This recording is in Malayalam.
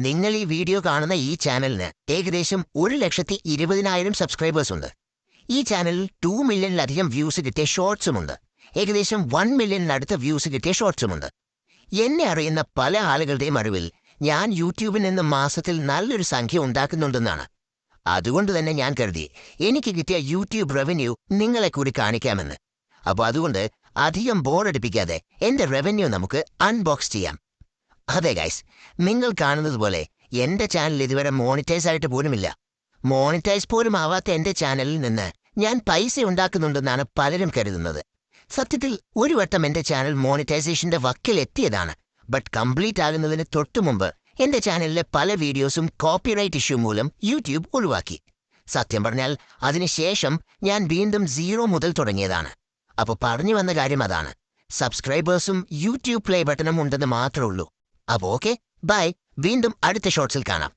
നിങ്ങൾ ഈ വീഡിയോ കാണുന്ന ഈ ചാനലിന് ഏകദേശം 1,20,000 സബ്സ്ക്രൈബേഴ്സ് ഉണ്ട്. ഈ ചാനലിൽ 2 മില്യണിലധികം വ്യൂസ് കിട്ടിയ ഷോർട്സുമുണ്ട്. ഏകദേശം 1 മില്യണിനടുത്ത വ്യൂസ് കിട്ടിയ ഷോർട്സുമുണ്ട്. എന്നെ അറിയുന്ന പല ആളുകളുടെയും അറിവിൽ ഞാൻ യൂട്യൂബിൽ നിന്ന് മാസത്തിൽ നല്ലൊരു സംഖ്യ ഉണ്ടാക്കുന്നുണ്ടെന്നാണ്. അതുകൊണ്ട് തന്നെ ഞാൻ കരുതി എനിക്ക് കിട്ടിയ യൂട്യൂബ് റവന്യൂ നിങ്ങളെ കൂടി കാണിക്കാമെന്ന്. അപ്പോൾ അതുകൊണ്ട് അധികം ബോറടിപ്പിക്കാതെ എൻ്റെ റവന്യൂ നമുക്ക് അൺബോക്സ് ചെയ്യാം. അതെ ഗൈസ്, നിങ്ങൾ കാണുന്നത് പോലെ എൻ്റെ ചാനൽ ഇതുവരെ മോണിറ്റൈസ് ആയിട്ട് പോലുമില്ല. മോണിറ്റൈസ് പോലും ആവാത്ത എൻ്റെ ചാനലിൽ നിന്ന് ഞാൻ പൈസ ഉണ്ടാക്കുന്നുണ്ടെന്നാണ് പലരും കരുതുന്നത്. സത്യത്തിൽ ഒരു വട്ടം എൻ്റെ ചാനൽ മോണിറ്റൈസേഷൻ്റെ വക്കിലെത്തിയതാണ്. ബട്ട് കംപ്ലീറ്റ് ആകുന്നതിന് തൊട്ടു മുമ്പ് എൻ്റെ ചാനലിലെ പല വീഡിയോസും കോപ്പിറൈറ്റ് ഇഷ്യൂ മൂലം യൂട്യൂബ് ഒഴിവാക്കി. സത്യം പറഞ്ഞാൽ അതിനുശേഷം ഞാൻ വീണ്ടും 0 മുതൽ തുടങ്ങിയതാണ്. അപ്പോൾ പറഞ്ഞു വന്ന കാര്യം അതാണ്. സബ്സ്ക്രൈബേഴ്സും യൂട്യൂബ് പ്ലേ ബട്ടണും ഉണ്ടെന്ന് മാത്രമേ ഉള്ളൂ. അപ്പോൾ ഓക്കെ, ബൈ. വീണ്ടും അടുത്ത ഷോർട്സിൽ കാണാം.